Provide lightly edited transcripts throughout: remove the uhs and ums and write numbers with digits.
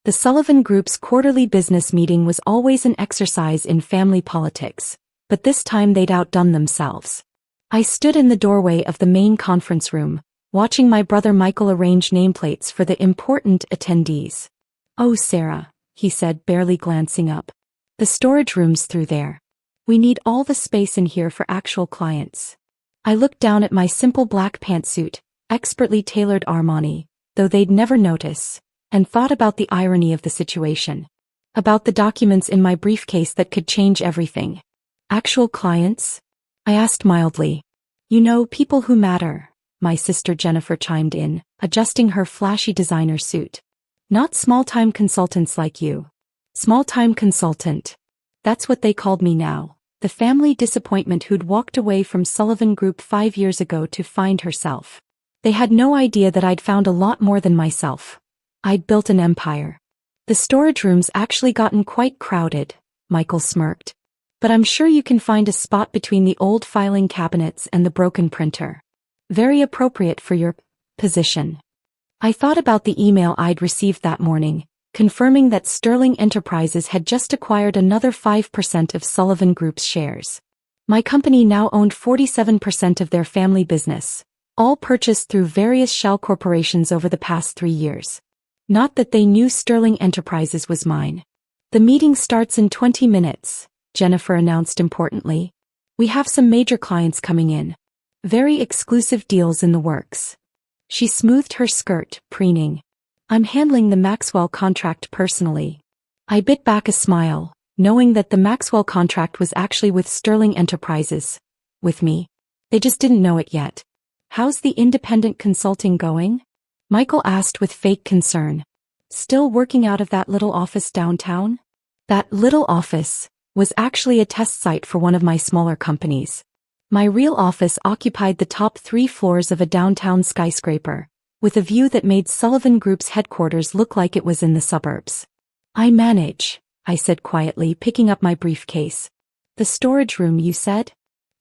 The Sullivan Group's quarterly business meeting was always an exercise in family politics, but this time they'd outdone themselves. I stood in the doorway of the main conference room, watching my brother Michael arrange nameplates for the important attendees. "Oh, Sarah," he said, barely glancing up. "The storage room's through there. We need all the space in here for actual clients." I looked down at my simple black pantsuit, expertly tailored Armani, though they'd never notice, and thought about the irony of the situation. About the documents in my briefcase that could change everything. "Actual clients?" I asked mildly. "You know, people who matter," my sister Jennifer chimed in, adjusting her flashy designer suit. "Not small-time consultants like you." Small-time consultant. That's what they called me now. The family disappointment who'd walked away from Sullivan Group 5 years ago to find herself. They had no idea that I'd found a lot more than myself. I'd built an empire. "The storage room's actually gotten quite crowded," Michael smirked. "But I'm sure you can find a spot between the old filing cabinets and the broken printer. Very appropriate for your position." I thought about the email I'd received that morning, confirming that Sterling Enterprises had just acquired another 5% of Sullivan Group's shares. My company now owned 47% of their family business, all purchased through various shell corporations over the past 3 years. Not that they knew Sterling Enterprises was mine. "The meeting starts in 20 minutes, Jennifer announced importantly. "We have some major clients coming in. Very exclusive deals in the works." She smoothed her skirt, preening. "I'm handling the Maxwell contract personally." I bit back a smile, knowing that the Maxwell contract was actually with Sterling Enterprises. With me. They just didn't know it yet. "How's the independent consulting going?" Michael asked with fake concern. "Still working out of that little office downtown?" That little office was actually a test site for one of my smaller companies. My real office occupied the top 3 floors of a downtown skyscraper, with a view that made Sullivan Group's headquarters look like it was in the suburbs. "I manage," I said quietly, picking up my briefcase. "The storage room, you said?"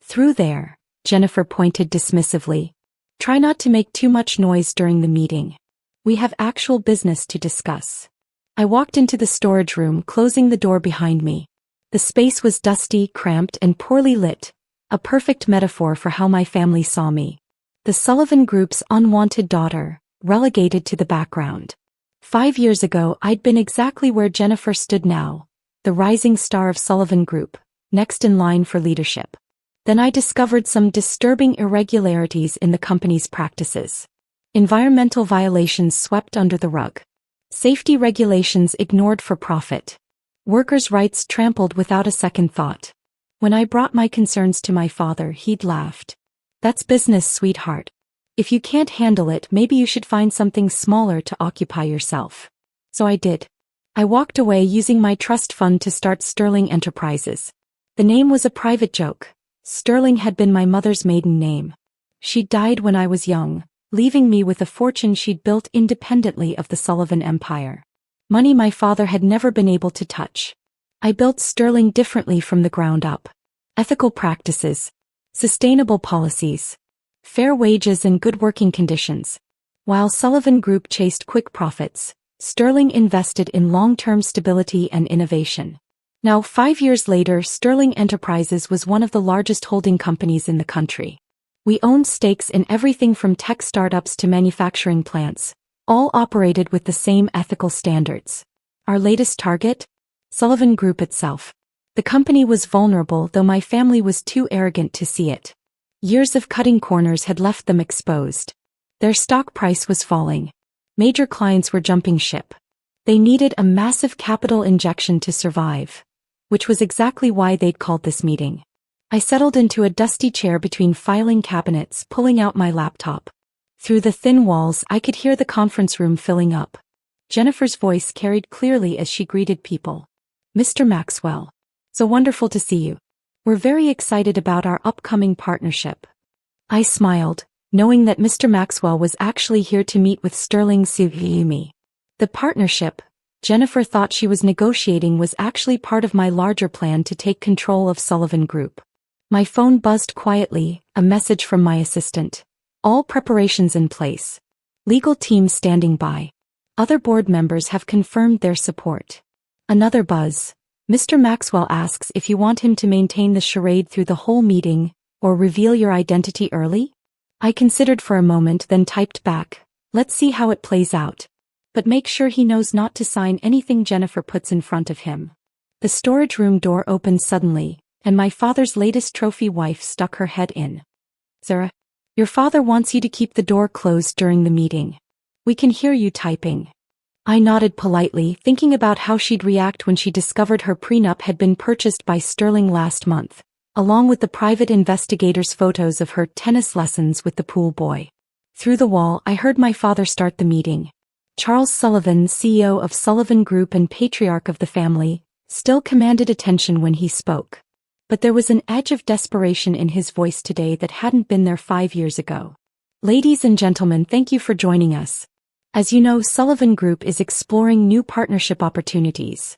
"Through there," Jennifer pointed dismissively. "Try not to make too much noise during the meeting. We have actual business to discuss." I walked into the storage room, closing the door behind me. The space was dusty, cramped, and poorly lit, a perfect metaphor for how my family saw me. The Sullivan Group's unwanted daughter, relegated to the background. 5 years ago I'd been exactly where Jennifer stood now, the rising star of Sullivan Group, next in line for leadership. Then I discovered some disturbing irregularities in the company's practices. Environmental violations swept under the rug. Safety regulations ignored for profit. Workers' rights trampled without a second thought. When I brought my concerns to my father, he'd laughed. "That's business, sweetheart. If you can't handle it, maybe you should find something smaller to occupy yourself." So I did. I walked away using my trust fund to start Sterling Enterprises. The name was a private joke. Sterling had been my mother's maiden name. She died when I was young, leaving me with a fortune she'd built independently of the Sullivan Empire. Money my father had never been able to touch. I built Sterling differently from the ground up. Ethical practices, sustainable policies, fair wages and good working conditions. While Sullivan Group chased quick profits, Sterling invested in long-term stability and innovation. Now, 5 years later, Sterling Enterprises was one of the largest holding companies in the country. We owned stakes in everything from tech startups to manufacturing plants, all operated with the same ethical standards. Our latest target? Sullivan Group itself. The company was vulnerable, though my family was too arrogant to see it. Years of cutting corners had left them exposed. Their stock price was falling. Major clients were jumping ship. They needed a massive capital injection to survive, which was exactly why they'd called this meeting. I settled into a dusty chair between filing cabinets, pulling out my laptop. Through the thin walls, I could hear the conference room filling up. Jennifer's voice carried clearly as she greeted people. "Mr. Maxwell. So wonderful to see you. We're very excited about our upcoming partnership." I smiled, knowing that Mr. Maxwell was actually here to meet with Sterling Sugiyumi. The partnership, Jennifer thought she was negotiating, was actually part of my larger plan to take control of Sullivan Group. My phone buzzed quietly, a message from my assistant. "All preparations in place. Legal team standing by." Other board members have confirmed their support. Another buzz. Mr. Maxwell asks if you want him to maintain the charade through the whole meeting, or reveal your identity early? I considered for a moment, then typed back, let's see how it plays out. But make sure he knows not to sign anything Jennifer puts in front of him. The storage room door opened suddenly, and my father's latest trophy wife stuck her head in. Sarah, your father wants you to keep the door closed during the meeting. We can hear you typing. I nodded politely, thinking about how she'd react when she discovered her prenup had been purchased by Sterling last month, along with the private investigator's photos of her tennis lessons with the pool boy. Through the wall, I heard my father start the meeting. Charles Sullivan, CEO of Sullivan Group and patriarch of the family, still commanded attention when he spoke. But there was an edge of desperation in his voice today that hadn't been there 5 years ago. Ladies and gentlemen, thank you for joining us. As you know, Sullivan Group is exploring new partnership opportunities.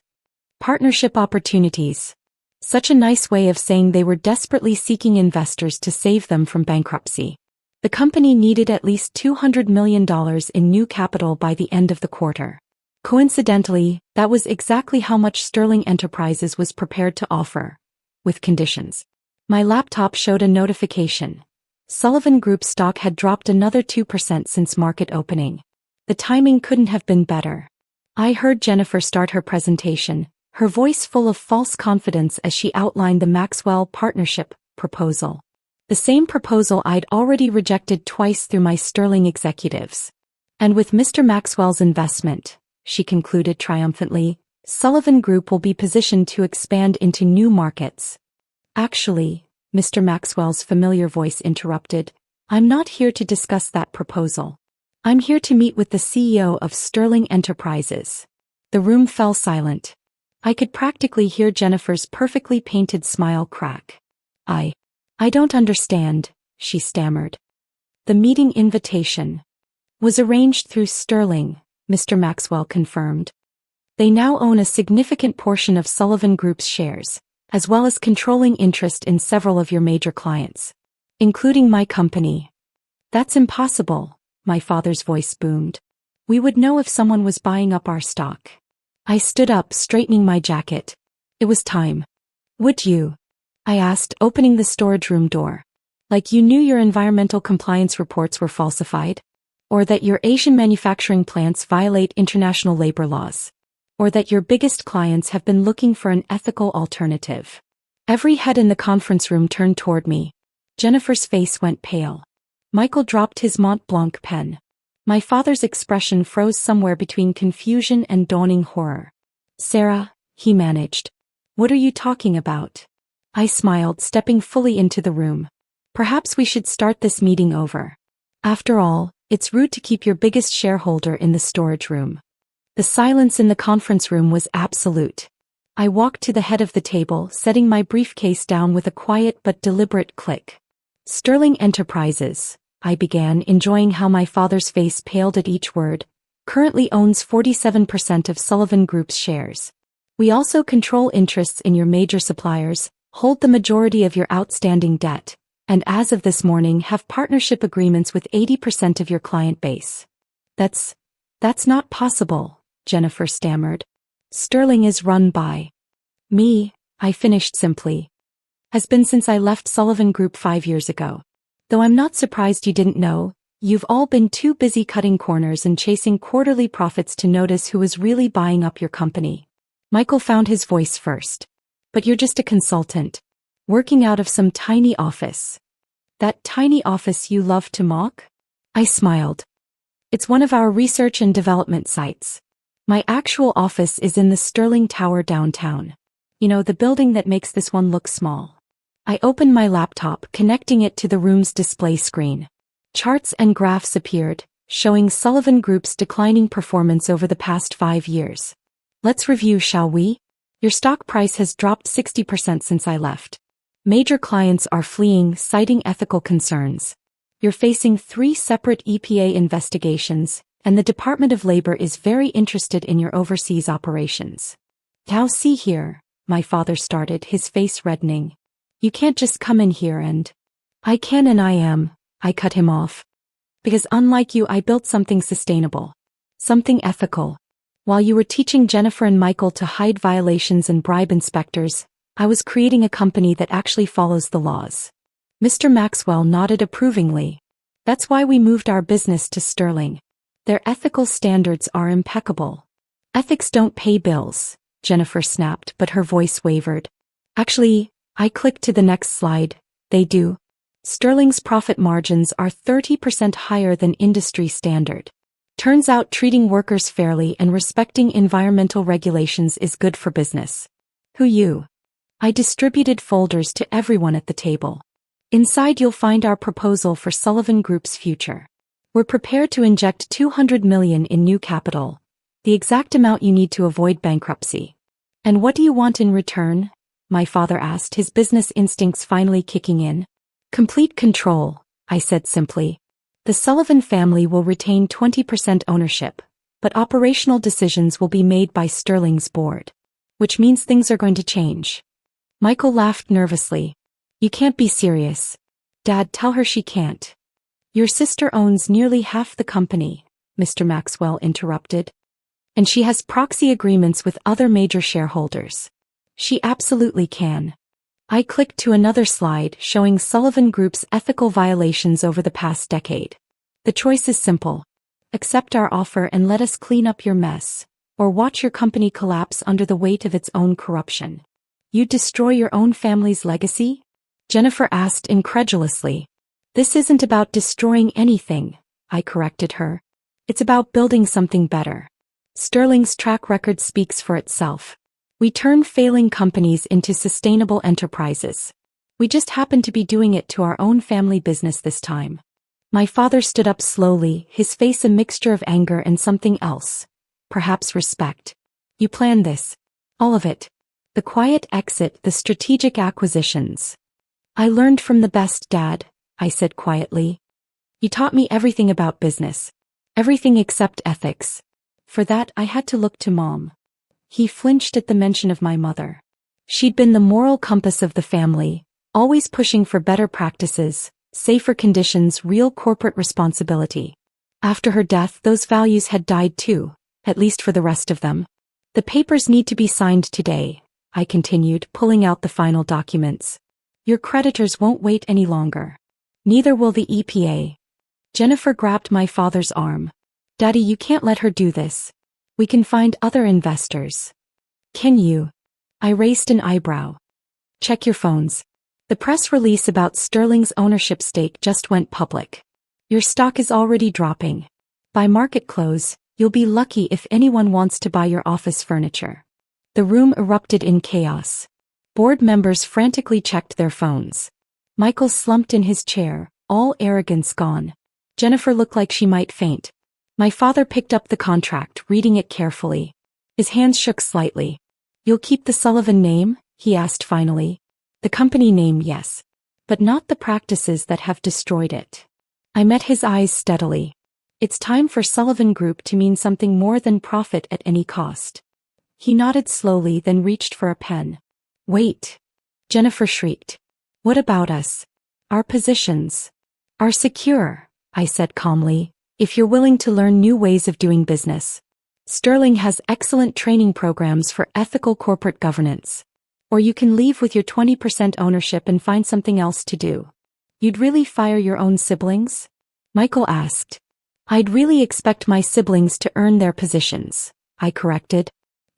Partnership opportunities. Such a nice way of saying they were desperately seeking investors to save them from bankruptcy. The company needed at least $200 million in new capital by the end of the quarter. Coincidentally, that was exactly how much Sterling Enterprises was prepared to offer, with conditions. My laptop showed a notification. Sullivan Group stock had dropped another 2% since market opening. The timing couldn't have been better. I heard Jennifer start her presentation, her voice full of false confidence as she outlined the Maxwell partnership proposal. The same proposal I'd already rejected twice through my Sterling executives. And with Mr. Maxwell's investment, she concluded triumphantly, Sullivan Group will be positioned to expand into new markets. Actually, Mr. Maxwell's familiar voice interrupted, I'm not here to discuss that proposal. I'm here to meet with the CEO of Sterling Enterprises. The room fell silent. I could practically hear Jennifer's perfectly painted smile crack. I don't understand, she stammered. The meeting invitation was arranged through Sterling, Mr. Maxwell confirmed. They now own a significant portion of Sullivan Group's shares, as well as controlling interest in several of your major clients, including my company. That's impossible, my father's voice boomed. We would know if someone was buying up our stock. I stood up, straightening my jacket. It was time. Would you? I asked, opening the storage room door. Like you knew your environmental compliance reports were falsified? Or that your Asian manufacturing plants violate international labor laws? Or that your biggest clients have been looking for an ethical alternative? Every head in the conference room turned toward me. Jennifer's face went pale. Michael dropped his Mont Blanc pen. My father's expression froze somewhere between confusion and dawning horror. Sarah, he managed. What are you talking about? I smiled, stepping fully into the room. Perhaps we should start this meeting over. After all, it's rude to keep your biggest shareholder in the storage room. The silence in the conference room was absolute. I walked to the head of the table, setting my briefcase down with a quiet but deliberate click. Sterling Enterprises, I began, enjoying how my father's face paled at each word, currently owns 47% of Sullivan Group's shares. We also control interests in your major suppliers, hold the majority of your outstanding debt, and as of this morning have partnership agreements with 80% of your client base. That's not possible, Jennifer stammered. Sterling is run by me, I finished simply. Has been since I left Sullivan Group 5 years ago. Though I'm not surprised you didn't know, you've all been too busy cutting corners and chasing quarterly profits to notice who was really buying up your company. Michael found his voice first. But you're just a consultant, working out of some tiny office. That tiny office you love to mock? I smiled. It's one of our research and development sites. My actual office is in the Sterling Tower downtown. You know, the building that makes this one look small. I opened my laptop, connecting it to the room's display screen. Charts and graphs appeared, showing Sullivan Group's declining performance over the past 5 years. Let's review, shall we? Your stock price has dropped 60% since I left. Major clients are fleeing, citing ethical concerns. You're facing 3 separate EPA investigations, and the Department of Labor is very interested in your overseas operations. Now see here, my father started, his face reddening. You can't just come in here and... I can and I am, I cut him off. Because unlike you, I built something sustainable. Something ethical. While you were teaching Jennifer and Michael to hide violations and bribe inspectors, I was creating a company that actually follows the laws. Mr. Maxwell nodded approvingly. That's why we moved our business to Sterling. Their ethical standards are impeccable. Ethics don't pay bills, Jennifer snapped, but her voice wavered. Actually, I clicked to the next slide. They do. Sterling's profit margins are 30% higher than industry standard. Turns out treating workers fairly and respecting environmental regulations is good for business. Who you? I distributed folders to everyone at the table. Inside you'll find our proposal for Sullivan Group's future. We're prepared to inject $200 million in new capital, the exact amount you need to avoid bankruptcy. And what do you want in return? My father asked, his business instincts finally kicking in. Complete control, I said simply. The Sullivan family will retain 20% ownership, but operational decisions will be made by Sterling's board. Which means things are going to change. Michael laughed nervously. You can't be serious. Dad, tell her she can't. Your sister owns nearly half the company, Mr. Maxwell interrupted. And she has proxy agreements with other major shareholders. She absolutely can. I clicked to another slide showing Sullivan Group's ethical violations over the past decade. The choice is simple. Accept our offer and let us clean up your mess, or watch your company collapse under the weight of its own corruption. You'd destroy your own family's legacy? Jennifer asked incredulously. This isn't about destroying anything, I corrected her. It's about building something better. Sterling's track record speaks for itself. We turn failing companies into sustainable enterprises. We just happen to be doing it to our own family business this time. My father stood up slowly, his face a mixture of anger and something else. Perhaps respect. You planned this. All of it. The quiet exit, the strategic acquisitions. I learned from the best, Dad, I said quietly. You taught me everything about business. Everything except ethics. For that, I had to look to Mom. He flinched at the mention of my mother. She'd been the moral compass of the family, always pushing for better practices, safer conditions, real corporate responsibility. After her death, those values had died too, at least for the rest of them. The papers need to be signed today, I continued, pulling out the final documents. Your creditors won't wait any longer. Neither will the EPA. Jennifer grabbed my father's arm. Daddy, you can't let her do this. We can find other investors. Can you? I raised an eyebrow. Check your phones. The press release about Sterling's ownership stake just went public. Your stock is already dropping. By market close, you'll be lucky if anyone wants to buy your office furniture. The room erupted in chaos. Board members frantically checked their phones. Michael slumped in his chair, all arrogance gone. Jennifer looked like she might faint. My father picked up the contract, reading it carefully. His hands shook slightly. You'll keep the Sullivan name? He asked finally. The company name, yes. But not the practices that have destroyed it. I met his eyes steadily. It's time for Sullivan Group to mean something more than profit at any cost. He nodded slowly, then reached for a pen. Wait. Jennifer shrieked. What about us? Our positions are secure, I said calmly. If you're willing to learn new ways of doing business. Sterling has excellent training programs for ethical corporate governance. Or you can leave with your 20% ownership and find something else to do. You'd really fire your own siblings? Michael asked. I'd really expect my siblings to earn their positions, I corrected.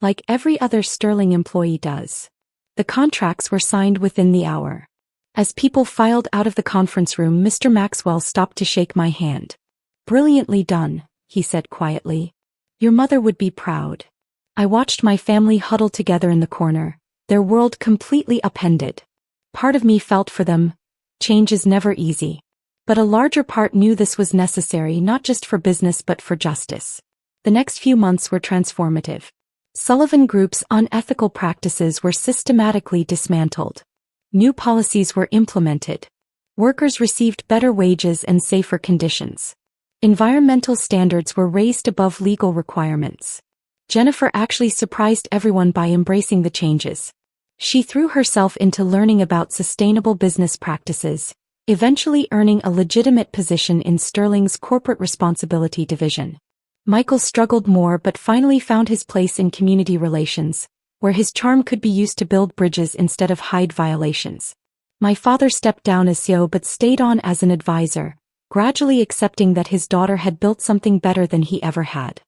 Like every other Sterling employee does. The contracts were signed within the hour. As people filed out of the conference room, Mr. Maxwell stopped to shake my hand. Brilliantly done, he said quietly. Your mother would be proud. I watched my family huddle together in the corner, their world completely upended. Part of me felt for them. Change is never easy. But a larger part knew this was necessary not just for business but for justice. The next few months were transformative. Sullivan Group's unethical practices were systematically dismantled. New policies were implemented. Workers received better wages and safer conditions. Environmental standards were raised above legal requirements. Jennifer actually surprised everyone by embracing the changes. She threw herself into learning about sustainable business practices, eventually earning a legitimate position in Sterling's corporate responsibility division. Michael struggled more but finally found his place in community relations, where his charm could be used to build bridges instead of hide violations. My father stepped down as CEO but stayed on as an advisor, gradually accepting that his daughter had built something better than he ever had.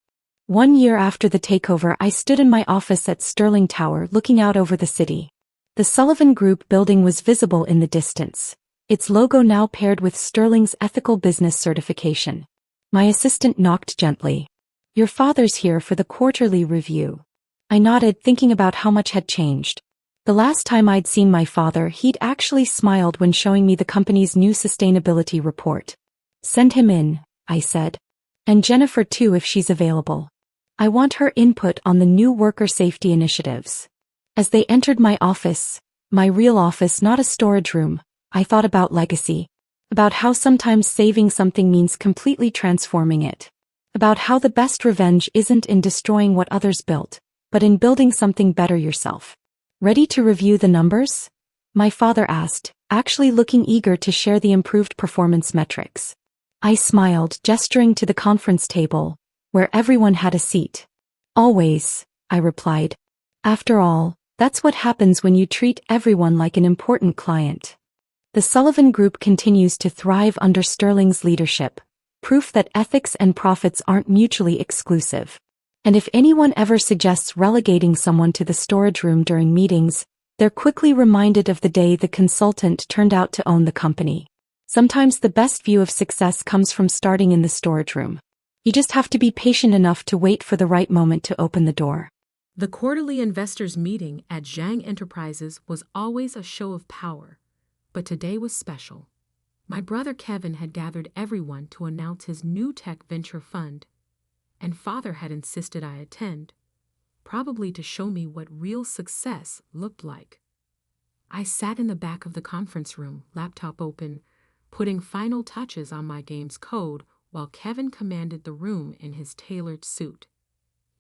1 year after the takeover, I stood in my office at Sterling Tower looking out over the city. The Sullivan Group building was visible in the distance, its logo now paired with Sterling's ethical business certification. My assistant knocked gently. "Your father's here for the quarterly review." I nodded, thinking about how much had changed. The last time I'd seen my father, he'd actually smiled when showing me the company's new sustainability report. "Send him in," I said. "And Jennifer too if she's available. I want her input on the new worker safety initiatives." As they entered my office, my real office, not a storage room, I thought about legacy. About how sometimes saving something means completely transforming it. About how the best revenge isn't in destroying what others built, but in building something better yourself. "Ready to review the numbers?" my father asked, actually looking eager to share the improved performance metrics. I smiled, gesturing to the conference table, where everyone had a seat. "Always," I replied. "After all, that's what happens when you treat everyone like an important client." The Sullivan Group continues to thrive under Sterling's leadership, proof that ethics and profits aren't mutually exclusive. And if anyone ever suggests relegating someone to the storage room during meetings, they're quickly reminded of the day the consultant turned out to own the company. Sometimes the best view of success comes from starting in the storage room. You just have to be patient enough to wait for the right moment to open the door. The quarterly investors' meeting at Zhang Enterprises was always a show of power, but today was special. My brother Kevin had gathered everyone to announce his new tech venture fund, and father had insisted I attend, probably to show me what real success looked like. I sat in the back of the conference room, laptop open, putting final touches on my game's code while Kevin commanded the room in his tailored suit.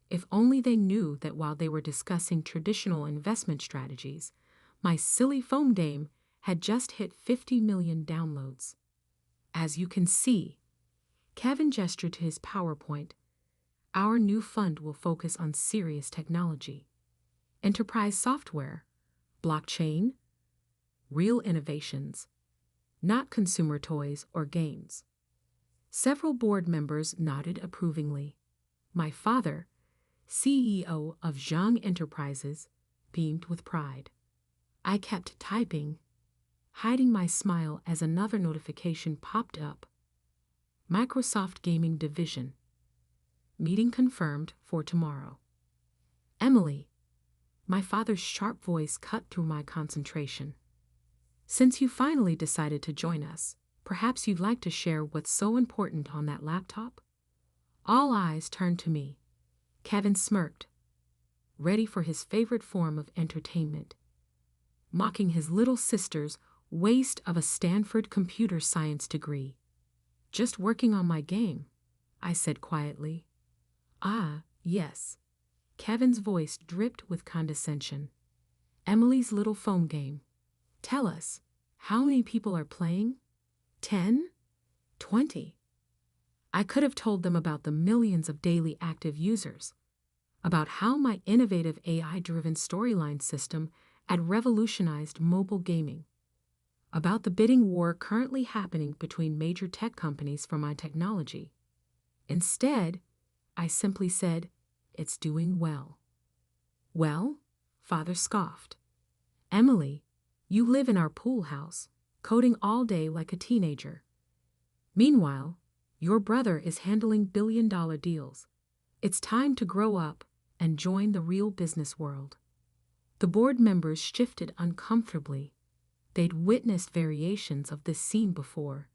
If only they knew that while they were discussing traditional investment strategies, my silly foam game had just hit 50 million downloads. As you can see, Kevin gestured to his PowerPoint. Our new fund will focus on serious technology, enterprise software, blockchain, real innovations, not consumer toys or games. Several board members nodded approvingly. My father, CEO of Zhang Enterprises, beamed with pride. I kept typing, hiding my smile as another notification popped up. Microsoft Gaming Division. Meeting confirmed for tomorrow. Emily. My father's sharp voice cut through my concentration. Since you finally decided to join us, perhaps you'd like to share what's so important on that laptop? All eyes turned to me. Kevin smirked, ready for his favorite form of entertainment, mocking his little sister's waste of a Stanford computer science degree. "Just working on my game," I said quietly. "Ah, yes." Kevin's voice dripped with condescension. "Emily's little foam game. Tell us, how many people are playing? 10? 20? I could have told them about the millions of daily active users, about how my innovative AI-driven storyline system had revolutionized mobile gaming, about the bidding war currently happening between major tech companies for my technology. Instead, I simply said, "It's doing well." "Well?" Father scoffed. "Emily, you live in our pool house, coding all day like a teenager. Meanwhile, your brother is handling billion-dollar deals. It's time to grow up and join the real business world." The board members shifted uncomfortably. They'd witnessed variations of this scene before.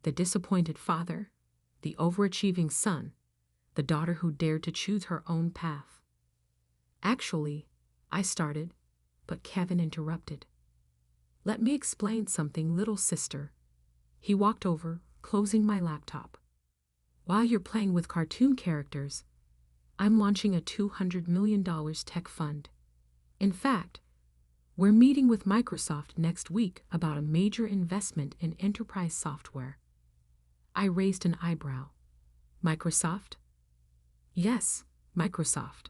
The disappointed father, the overachieving son, the daughter who dared to choose her own path. "Actually," I started, but Kevin interrupted. "Let me explain something, little sister." He walked over, closing my laptop. "While you're playing with cartoon characters, I'm launching a $200 million tech fund. In fact, we're meeting with Microsoft next week about a major investment in enterprise software." I raised an eyebrow. "Microsoft? Yes, Microsoft.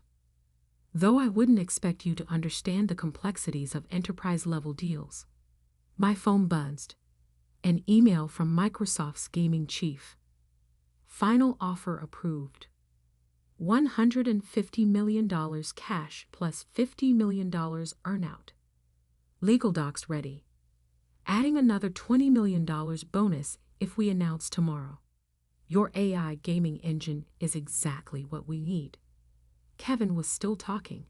Though I wouldn't expect you to understand the complexities of enterprise-level deals. My phone buzzed. An email from Microsoft's gaming chief. Final offer approved. $150 million cash plus $50 million earnout. Legal docs ready. Adding another $20 million bonus if we announce tomorrow. Your AI gaming engine is exactly what we need. Kevin was still talking.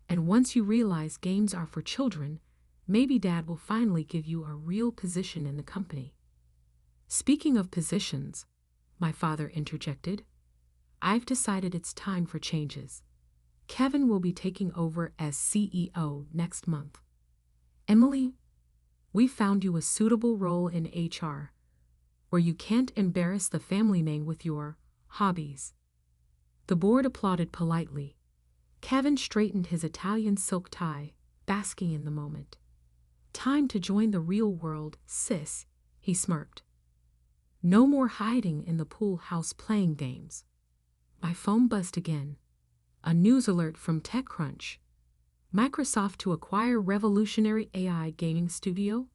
And once you realize games are for children, maybe Dad will finally give you a real position in the company. Speaking of positions, my father interjected, I've decided it's time for changes. Kevin will be taking over as CEO next month. Emily, we found you a suitable role in HR, where you can't embarrass the family name with your hobbies. The board applauded politely. Kevin straightened his Italian silk tie, basking in the moment. Time to join the real world, sis, he smirked. No more hiding in the pool house playing games. My phone buzzed again. A news alert from TechCrunch. Microsoft to acquire revolutionary AI gaming studio?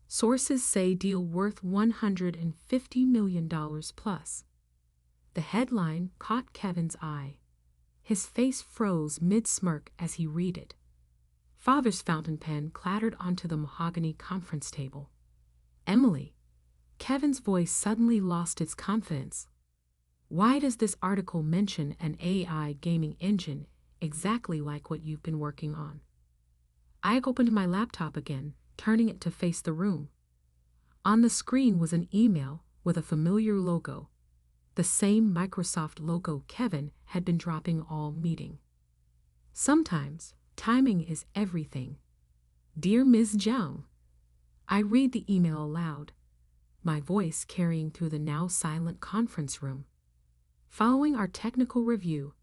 Sources say deal worth $150 million plus. The headline caught Kevin's eye. His face froze mid-smirk as he read it. Father's fountain pen clattered onto the mahogany conference table. Emily. Kevin's voice suddenly lost its confidence. Why does this article mention an AI gaming engine exactly like what you've been working on? I opened my laptop again, turning it to face the room. On the screen was an email with a familiar logo, the same Microsoft logo Kevin had been dropping all meeting. Sometimes, timing is everything. Dear Ms. Zhang, I read the email aloud, my voice carrying through the now silent conference room. Following our technical review,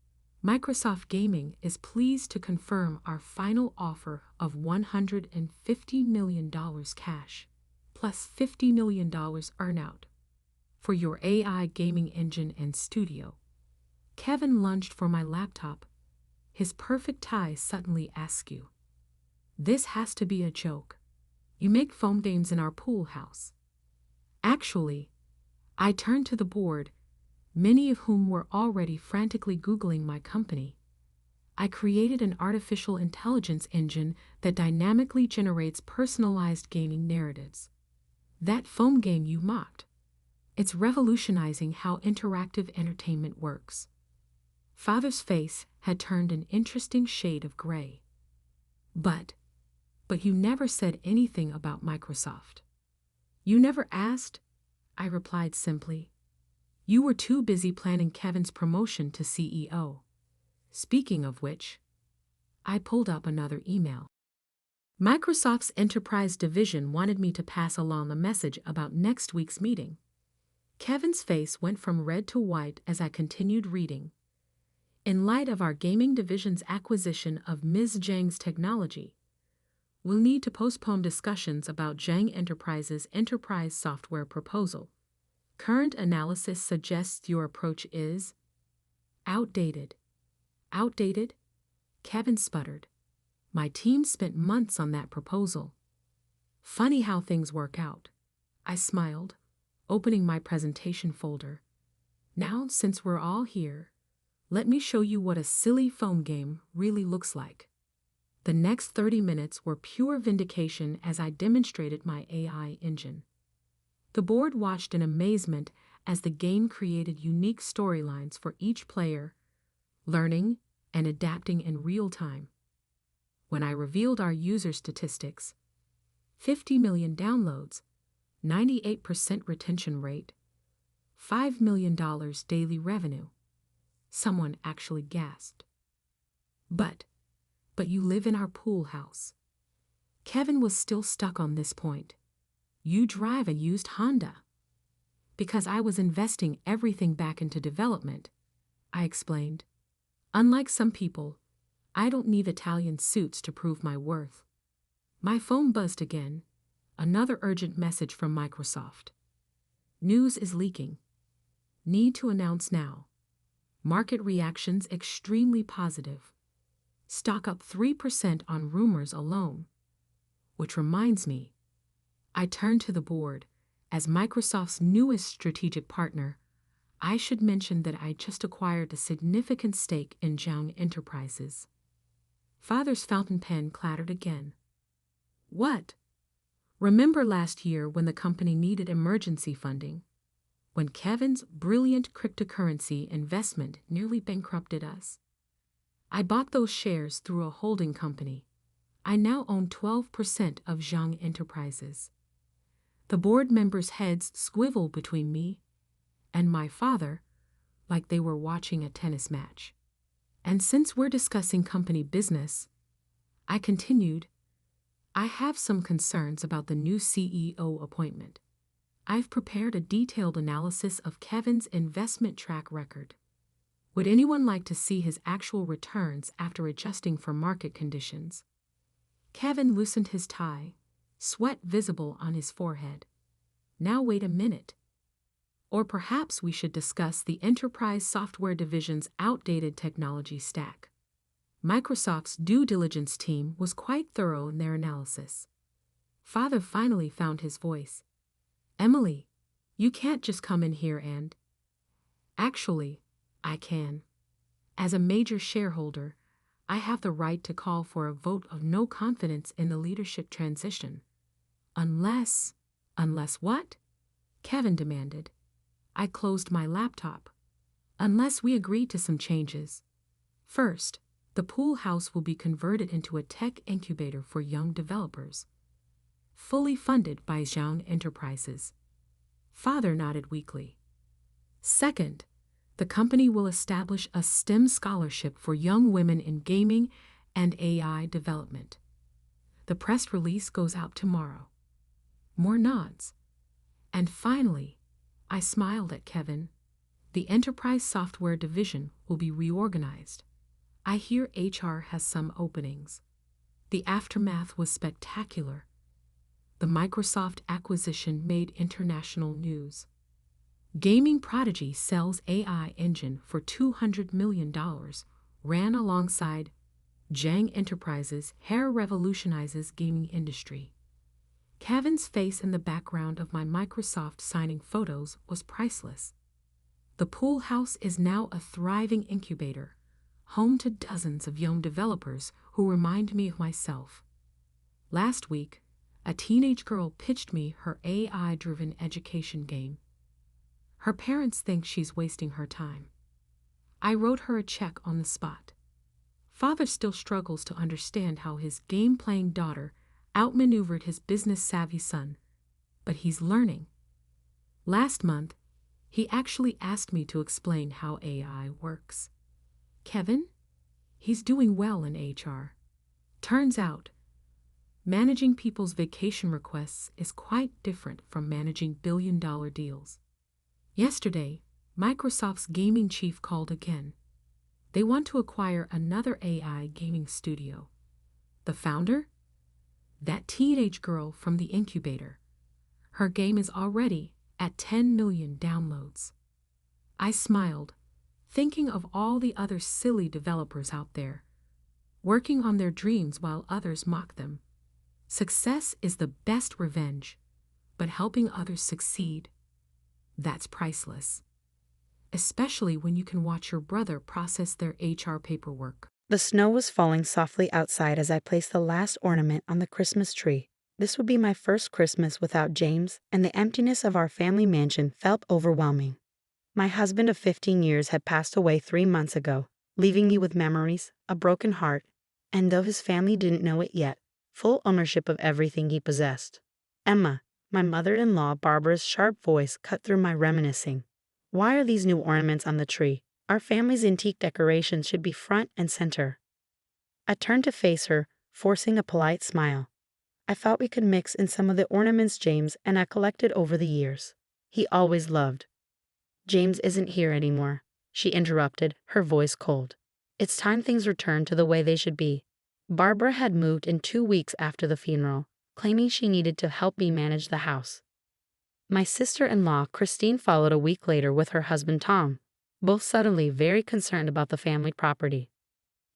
Microsoft Gaming is pleased to confirm our final offer of $150 million cash, plus $50 million earnout, for your AI gaming engine and studio. Kevin lunged for my laptop, his perfect tie suddenly askew. This has to be a joke. You make foam games in our pool house. Actually, I turned to the board, many of whom were already frantically Googling my company. I created an artificial intelligence engine that dynamically generates personalized gaming narratives. That foam game you mocked. It's revolutionizing how interactive entertainment works. Father's face had turned an interesting shade of gray. But you never said anything about Microsoft. You never asked, I replied simply. You were too busy planning Kevin's promotion to CEO. Speaking of which, I pulled up another email. Microsoft's enterprise division wanted me to pass along a message about next week's meeting. Kevin's face went from red to white as I continued reading. In light of our gaming division's acquisition of Ms. Zhang's technology, we'll need to postpone discussions about Zhang Enterprises' enterprise software proposal. Current analysis suggests your approach is outdated. Outdated? Kevin sputtered. My team spent months on that proposal. Funny how things work out. I smiled, opening my presentation folder. Now, since we're all here, let me show you what a silly foam game really looks like. The next 30 minutes were pure vindication as I demonstrated my AI engine. The board watched in amazement as the game created unique storylines for each player, learning and adapting in real time. When I revealed our user statistics, 50 million downloads, 98% retention rate, $5 million daily revenue, someone actually gasped. But you live in our pool house. Kevin was still stuck on this point. You drive a used Honda. Because I was investing everything back into development, I explained. Unlike some people, I don't need Italian suits to prove my worth. My phone buzzed again, another urgent message from Microsoft. News is leaking. Need to announce now. Market reactions extremely positive. Stock up 3% on rumors alone. Which reminds me, I turn to the board. As Microsoft's newest strategic partner, I should mention that I just acquired a significant stake in Zhang Enterprises. Father's fountain pen clattered again. What? Remember last year when the company needed emergency funding? When Kevin's brilliant cryptocurrency investment nearly bankrupted us? I bought those shares through a holding company. I now own 12% of Zhang Enterprises. The board members' heads swivel between me and my father like they were watching a tennis match. And since we're discussing company business, I continued, I have some concerns about the new CEO appointment. I've prepared a detailed analysis of Kevin's investment track record. Would anyone like to see his actual returns after adjusting for market conditions? Kevin loosened his tie, sweat visible on his forehead. Now wait a minute. Or perhaps we should discuss the enterprise software division's outdated technology stack. Microsoft's due diligence team was quite thorough in their analysis. Father finally found his voice. Emily, you can't just come in here and... Actually, I can. As a major shareholder, I have the right to call for a vote of no confidence in the leadership transition. Unless what? Kevin demanded. I closed my laptop. Unless we agree to some changes. First, the pool house will be converted into a tech incubator for young developers, fully funded by Zhang Enterprises. Father nodded weakly. Second, the company will establish a STEM scholarship for young women in gaming and AI development. The press release goes out tomorrow. More nods. And finally, I smiled at Kevin. The enterprise software division will be reorganized. I hear HR has some openings. The aftermath was spectacular. The Microsoft acquisition made international news. Gaming Prodigy sells AI engine for $200 million, ran alongside Zhang Enterprises, hair revolutionizes gaming industry. Kevin's face in the background of my Microsoft signing photos was priceless. The pool house is now a thriving incubator, home to dozens of young developers who remind me of myself. Last week, a teenage girl pitched me her AI-driven education game. Her parents think she's wasting her time. I wrote her a check on the spot. Father still struggles to understand how his game-playing daughter outmaneuvered his business-savvy son, but he's learning. Last month, he actually asked me to explain how AI works. Kevin? He's doing well in HR. Turns out, managing people's vacation requests is quite different from managing billion-dollar deals. Yesterday, Microsoft's gaming chief called again. They want to acquire another AI gaming studio. The founder? That teenage girl from the incubator. Her game is already at 10 million downloads. I smiled, thinking of all the other silly developers out there, working on their dreams while others mock them. Success is the best revenge, but helping others succeed, that's priceless. Especially when you can watch your brother process their HR paperwork. The snow was falling softly outside as I placed the last ornament on the Christmas tree. This would be my first Christmas without James, and the emptiness of our family mansion felt overwhelming. My husband of 15 years had passed away 3 months ago, leaving me with memories, a broken heart, and though his family didn't know it yet, full ownership of everything he possessed. Emma, my mother-in-law Barbara's sharp voice cut through my reminiscing. Why are these new ornaments on the tree? Our family's antique decorations should be front and center. I turned to face her, forcing a polite smile. I thought we could mix in some of the ornaments James and I collected over the years. He always loved. James isn't here anymore, she interrupted, her voice cold. It's time things returned to the way they should be. Barbara had moved in 2 weeks after the funeral, claiming she needed to help me manage the house. My sister-in-law, Christine, followed a week later with her husband Tom. both suddenly very concerned about the family property.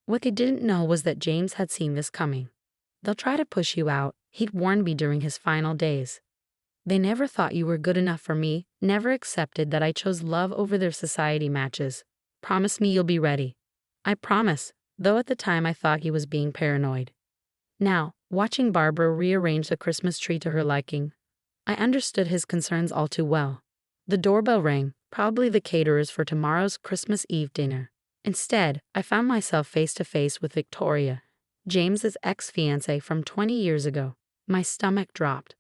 What they didn't know was that James had seen this coming. "They'll try to push you out," he'd warned me during his final days. "They never thought you were good enough for me, never accepted that I chose love over their society matches. Promise me you'll be ready." I promise, though at the time I thought he was being paranoid. Now, watching Barbara rearrange the Christmas tree to her liking, I understood his concerns all too well. The doorbell rang, probably the caterers for tomorrow's Christmas Eve dinner. Instead, I found myself face to face with Victoria, James's ex-fiancée from 20 years ago. My stomach dropped.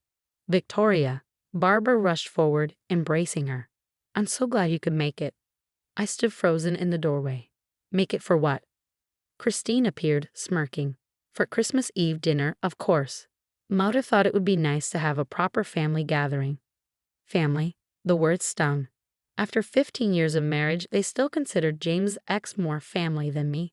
"Victoria," Barbara rushed forward, embracing her. "I'm so glad you could make it." I stood frozen in the doorway. "Make it for what?" Christine appeared, smirking. "For Christmas Eve dinner, of course. Mother thought it would be nice to have a proper family gathering." Family? The word stung. After 15 years of marriage, they still considered James' ex more family than me.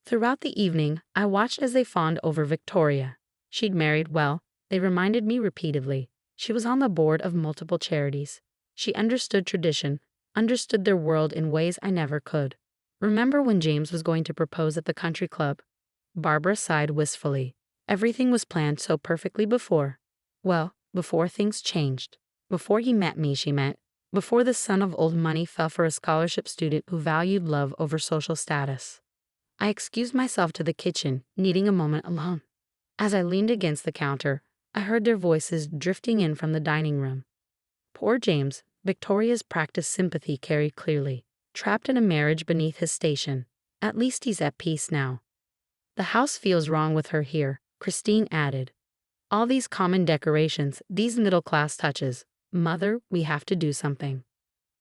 Throughout the evening, I watched as they fawned over Victoria. She'd married well, they reminded me repeatedly. She was on the board of multiple charities. She understood tradition, understood their world in ways I never could. "Remember when James was going to propose at the country club?" Barbara sighed wistfully. "Everything was planned so perfectly before." Well, before things changed. Before he met me, she meant. Before the son of old money fell for a scholarship student who valued love over social status. I excused myself to the kitchen, needing a moment alone. As I leaned against the counter, I heard their voices drifting in from the dining room. Poor James, Victoria's practiced sympathy carried clearly. Trapped in a marriage beneath his station. At least he's at peace now. "The house feels wrong with her here," Christine added. "All these common decorations, these middle-class touches. Mother, we have to do something."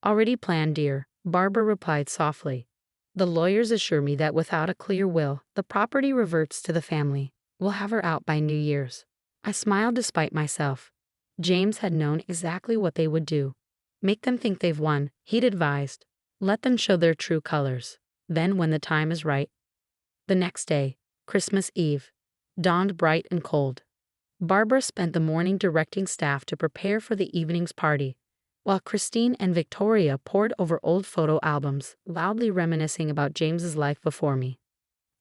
"Already planned, dear," Barbara replied softly. "The lawyers assure me that without a clear will, the property reverts to the family. We'll have her out by New Year's." I smiled despite myself. James had known exactly what they would do. "Make them think they've won," he'd advised. "Let them show their true colors. Then when the time is right." The next day, Christmas Eve, dawned bright and cold. Barbara spent the morning directing staff to prepare for the evening's party, while Christine and Victoria pored over old photo albums, loudly reminiscing about James's life before me.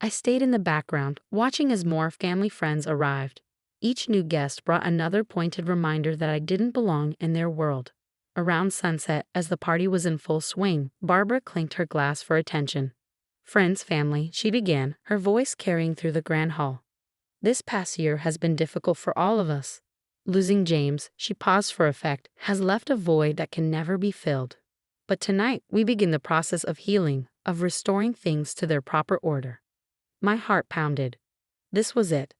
I stayed in the background, watching as more family friends arrived. Each new guest brought another pointed reminder that I didn't belong in their world. Around sunset, as the party was in full swing, Barbara clinked her glass for attention. "Friends, family," she began, her voice carrying through the grand hall. "This past year has been difficult for all of us. Losing James," she paused for effect, "has left a void that can never be filled. But tonight we begin the process of healing, of restoring things to their proper order." My heart pounded. This was it.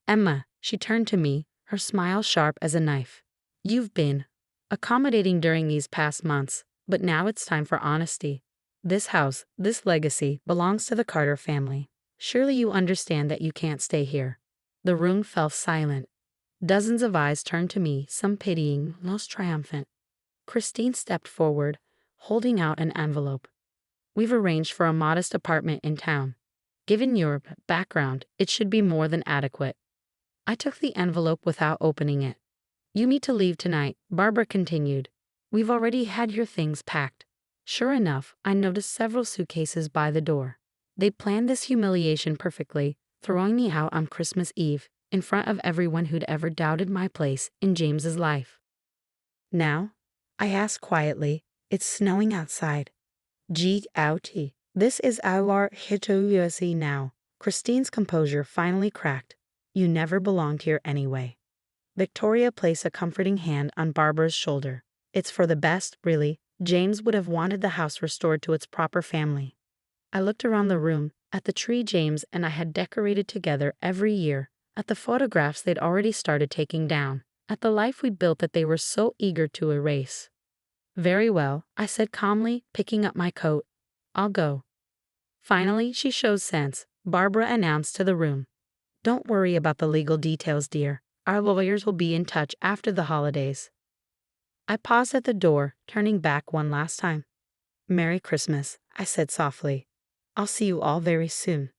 "Emma," she turned to me, her smile sharp as a knife. "You've been accommodating during these past months, but now it's time for honesty. This house, this legacy, belongs to the Carter family. Surely you understand that you can't stay here." The room fell silent. Dozens of eyes turned to me, some pitying, most triumphant. Christine stepped forward, holding out an envelope. "We've arranged for a modest apartment in town. Given your background, it should be more than adequate." I took the envelope without opening it. "You need to leave tonight," Barbara continued. "We've already had your things packed." Sure enough, I noticed several suitcases by the door. They'd planned this humiliation perfectly, throwing me out on Christmas Eve, in front of everyone who'd ever doubted my place in James's life. "Now?" I asked quietly. "It's snowing outside." "G-out-y. This is our HOUSE now." Christine's composure finally cracked. "You never belonged here anyway." Victoria placed a comforting hand on Barbara's shoulder. "It's for the best, really. James would have wanted the house restored to its proper family." I looked around the room, at the tree James and I had decorated together every year, at the photographs they'd already started taking down, at the life we'd built that they were so eager to erase. "Very well," I said calmly, picking up my coat. "I'll go." Finally, she showed sense, Barbara announced to the room. "Don't worry about the legal details, dear. Our lawyers will be in touch after the holidays." I paused at the door, turning back one last time. "Merry Christmas," I said softly. "I'll see you all very soon."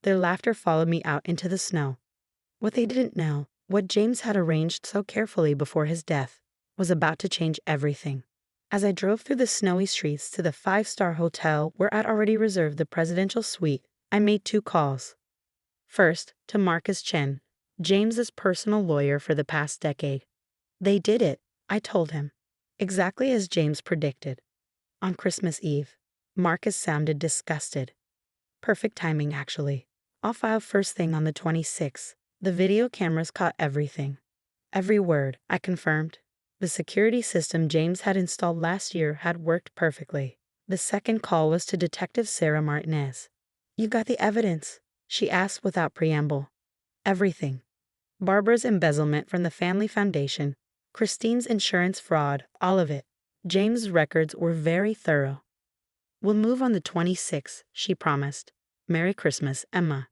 Their laughter followed me out into the snow. What they didn't know, what James had arranged so carefully before his death, was about to change everything. As I drove through the snowy streets to the five-star hotel where I'd already reserved the presidential suite, I made 2 calls. First, to Marcus Chen, James's personal lawyer for the past decade. They did it, I told him. Exactly as James predicted. On Christmas Eve, Marcus sounded disgusted. Perfect timing, actually. I'll file first thing on the 26th. The video cameras caught everything. Every word, I confirmed. The security system James had installed last year had worked perfectly. The second call was to Detective Sarah Martinez. "You got the evidence?" she asked without preamble. "Everything. Barbara's embezzlement from the family foundation, Christine's insurance fraud, all of it. James' records were very thorough." "We'll move on the 26th, she promised. "Merry Christmas, Emma."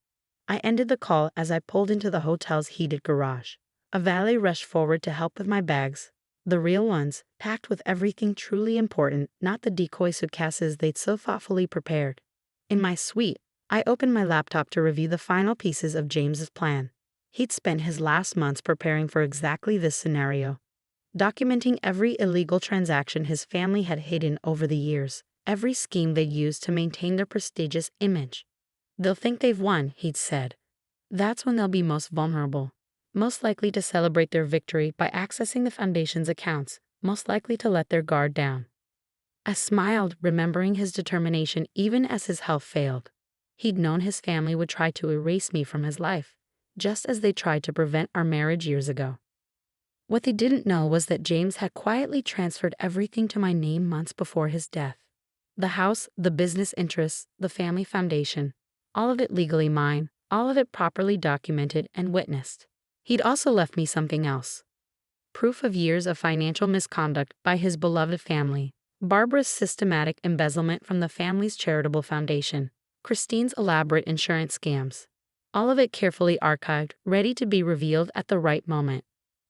I ended the call as I pulled into the hotel's heated garage. A valet rushed forward to help with my bags. The real ones, packed with everything truly important, not the decoy suitcases they'd so thoughtfully prepared. In my suite, I opened my laptop to review the final pieces of James's plan. He'd spent his last months preparing for exactly this scenario, documenting every illegal transaction his family had hidden over the years, every scheme they'd used to maintain their prestigious image. "They'll think they've won," he'd said. "That's when they'll be most vulnerable, most likely to celebrate their victory by accessing the foundation's accounts, most likely to let their guard down." I smiled, remembering his determination even as his health failed. He'd known his family would try to erase me from his life, just as they tried to prevent our marriage years ago. What they didn't know was that James had quietly transferred everything to my name months before his death. The house, the business interests, the family foundation, all of it legally mine, all of it properly documented and witnessed. He'd also left me something else. Proof of years of financial misconduct by his beloved family, Barbara's systematic embezzlement from the family's charitable foundation, Christine's elaborate insurance scams. All of it carefully archived, ready to be revealed at the right moment.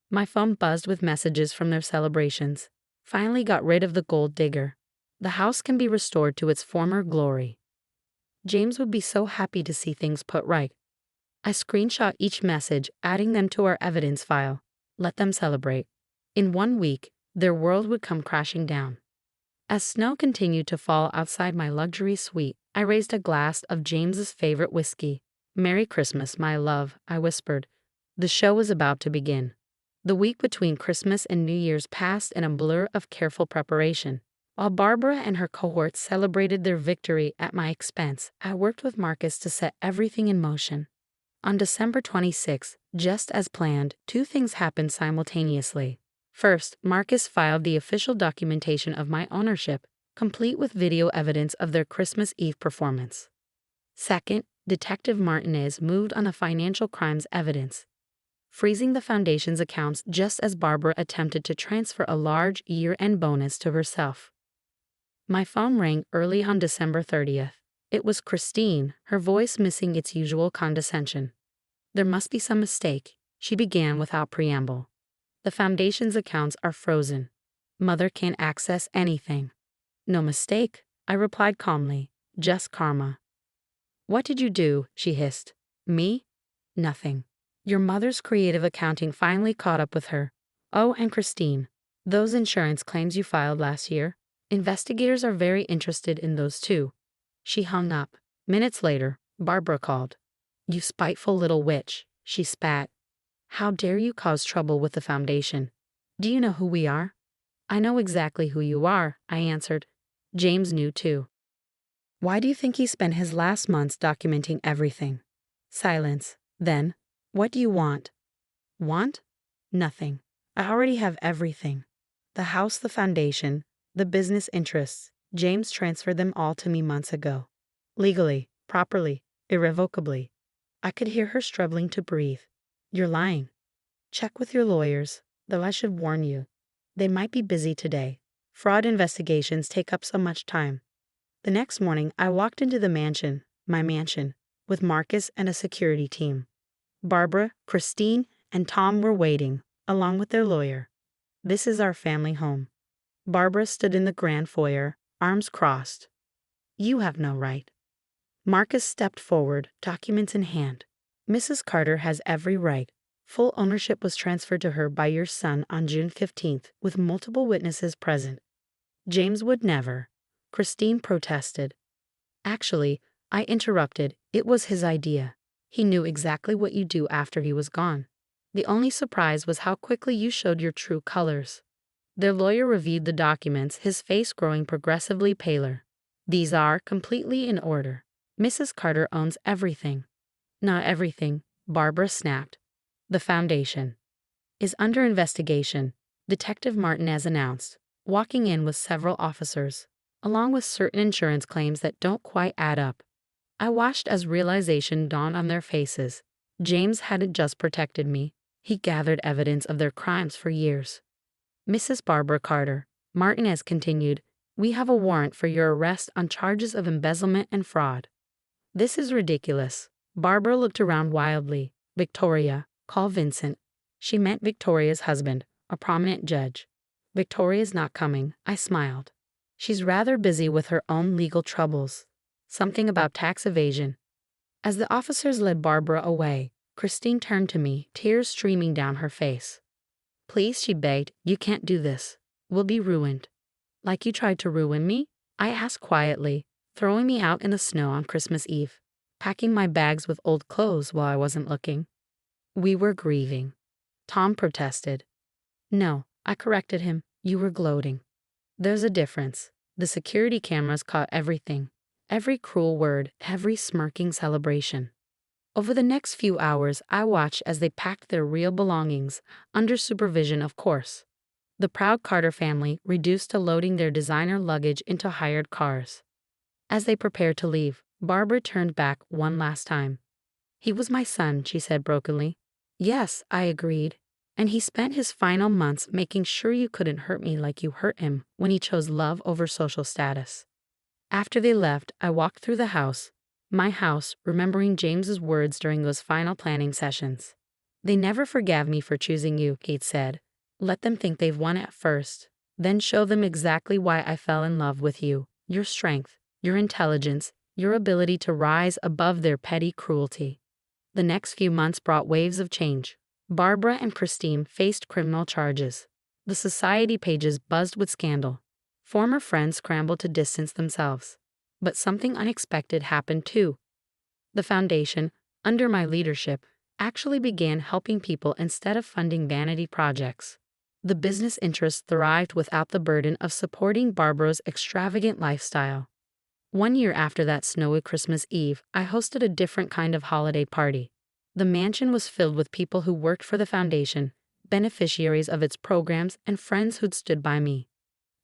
My phone buzzed with messages from their celebrations. "Finally got rid of the gold digger. The house can be restored to its former glory." James would be so happy to see things put right. I screenshot each message, adding them to our evidence file. Let them celebrate. In 1 week, their world would come crashing down. As snow continued to fall outside my luxury suite, I raised a glass of James's favorite whiskey. "Merry Christmas, my love," I whispered. The show was about to begin. The week between Christmas and New Year's passed in a blur of careful preparation. While Barbara and her cohorts celebrated their victory at my expense, I worked with Marcus to set everything in motion. On December 26, just as planned, 2 things happened simultaneously. First, Marcus filed the official documentation of my ownership, complete with video evidence of their Christmas Eve performance. Second, Detective Martinez moved on the financial crimes evidence, freezing the foundation's accounts just as Barbara attempted to transfer a large year-end bonus to herself. My phone rang early on December 30th. It was Christine, her voice missing its usual condescension. "There must be some mistake," she began without preamble. "The foundation's accounts are frozen. Mother can't access anything." "No mistake," I replied calmly. "Just karma." "What did you do?" she hissed. "Me? Nothing. Your mother's creative accounting finally caught up with her. Oh, and Christine, those insurance claims you filed last year, investigators are very interested in those too." She hung up. Minutes later, Barbara called. "You spiteful little witch," she spat. "How dare you cause trouble with the foundation? Do you know who we are?" "I know exactly who you are," I answered. James knew too. "Why do you think he spent his last months documenting everything?" Silence. Then, "What do you want?" "Want? Nothing. I already have everything. The house, the foundation, the business interests. James transferred them all to me months ago. Legally, properly, irrevocably." I could hear her struggling to breathe. "You're lying. Check with your lawyers, though I should warn you. They might be busy today. Fraud investigations take up so much time." The next morning, I walked into the mansion, my mansion, with Marcus and a security team. Barbara, Christine, and Tom were waiting, along with their lawyer. "This is our family home." Barbara stood in the grand foyer, arms crossed. "You have no right." Marcus stepped forward, documents in hand. "Mrs. Carter has every right. Full ownership was transferred to her by your son on June 15th, with multiple witnesses present." James would never. Christine protested. Actually, I interrupted. It was his idea. He knew exactly what you'd do after he was gone. The only surprise was how quickly you showed your true colors. Their lawyer reviewed the documents, his face growing progressively paler. These are completely in order. Mrs. Carter owns everything. Not everything, Barbara snapped. The foundation is under investigation, Detective Martinez announced, walking in with several officers, along with certain insurance claims that don't quite add up. I watched as realization dawned on their faces. James hadn't just protected me, he gathered evidence of their crimes for years. Mrs. Barbara Carter, Martinez continued, we have a warrant for your arrest on charges of embezzlement and fraud. This is ridiculous. Barbara looked around wildly. Victoria, call Vincent. She meant Victoria's husband, a prominent judge. Victoria's not coming, I smiled. She's rather busy with her own legal troubles. Something about tax evasion. As the officers led Barbara away, Christine turned to me, tears streaming down her face. Please, she begged, you can't do this. We'll be ruined. Like you tried to ruin me? I asked quietly, throwing me out in the snow on Christmas Eve, packing my bags with old clothes while I wasn't looking. We were grieving. Tom protested. No, I corrected him, you were gloating. There's a difference. The security cameras caught everything. Every cruel word, every smirking celebration. Over the next few hours, I watched as they packed their real belongings, under supervision of course. The proud Carter family reduced to loading their designer luggage into hired cars. As they prepared to leave, Barbara turned back one last time. He was my son, she said brokenly. Yes, I agreed. And he spent his final months making sure you couldn't hurt me like you hurt him when he chose love over social status. After they left, I walked through the house, my house, remembering James's words during those final planning sessions. They never forgave me for choosing you, Kate said. Let them think they've won at first, then show them exactly why I fell in love with you, your strength, your intelligence, your ability to rise above their petty cruelty. The next few months brought waves of change. Barbara and Christine faced criminal charges. The society pages buzzed with scandal. Former friends scrambled to distance themselves. But something unexpected happened too. The foundation, under my leadership, actually began helping people instead of funding vanity projects. The business interests thrived without the burden of supporting Barbara's extravagant lifestyle. 1 year after that snowy Christmas Eve, I hosted a different kind of holiday party. The mansion was filled with people who worked for the foundation, beneficiaries of its programs, and friends who'd stood by me.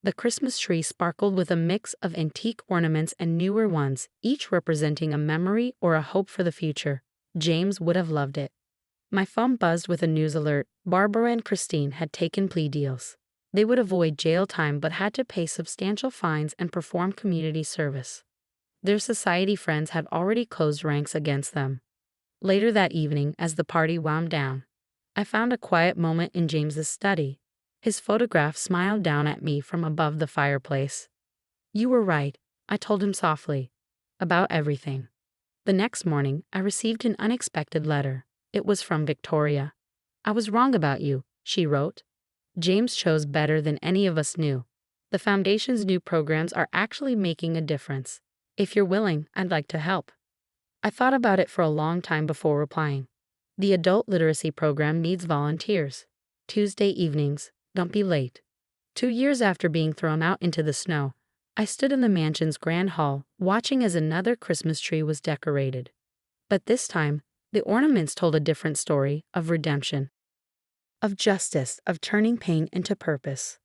The Christmas tree sparkled with a mix of antique ornaments and newer ones, each representing a memory or a hope for the future. James would have loved it. My phone buzzed with a news alert. Barbara and Christine had taken plea deals. They would avoid jail time but had to pay substantial fines and perform community service. Their society friends had already closed ranks against them. Later that evening, as the party wound down, I found a quiet moment in James's study. His photograph smiled down at me from above the fireplace. You were right, I told him softly. About everything. The next morning, I received an unexpected letter. It was from Victoria. I was wrong about you, she wrote. James chose better than any of us knew. The Foundation's new programs are actually making a difference. If you're willing, I'd like to help. I thought about it for a long time before replying. The adult literacy program needs volunteers. Tuesday evenings, don't be late. 2 years after being thrown out into the snow, I stood in the mansion's grand hall, watching as another Christmas tree was decorated. But this time, the ornaments told a different story of redemption, of justice, of turning pain into purpose.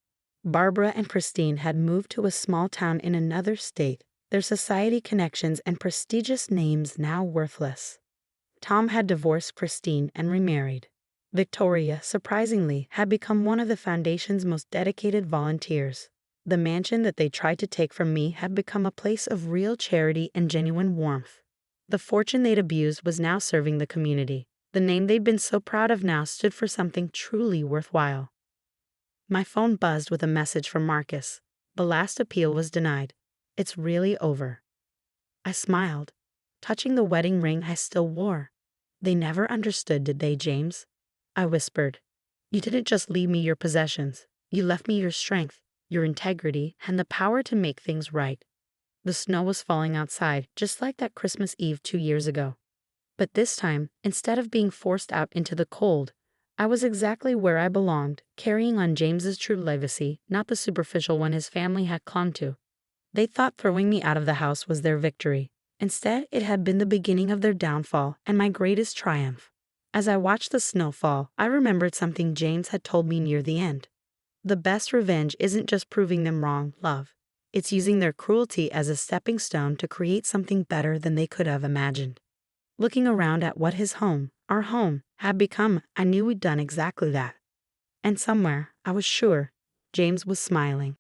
Barbara and Christine had moved to a small town in another state, their society connections and prestigious names now worthless. Tom had divorced Christine and remarried. Victoria, surprisingly, had become one of the Foundation's most dedicated volunteers. The mansion that they tried to take from me had become a place of real charity and genuine warmth. The fortune they'd abused was now serving the community. The name they'd been so proud of now stood for something truly worthwhile. My phone buzzed with a message from Marcus. The last appeal was denied. It's really over. I smiled, touching the wedding ring I still wore. They never understood, did they, James? I whispered. You didn't just leave me your possessions. You left me your strength, your integrity, and the power to make things right. The snow was falling outside, just like that Christmas Eve 2 years ago. But this time, instead of being forced out into the cold, I was exactly where I belonged, carrying on James's true legacy, not the superficial one his family had clung to. They thought throwing me out of the house was their victory. Instead, it had been the beginning of their downfall and my greatest triumph. As I watched the snow fall, I remembered something James had told me near the end. The best revenge isn't just proving them wrong, love. It's using their cruelty as a stepping stone to create something better than they could have imagined. Looking around at what his home, our home, had become, I knew we'd done exactly that. And somewhere, I was sure, James was smiling.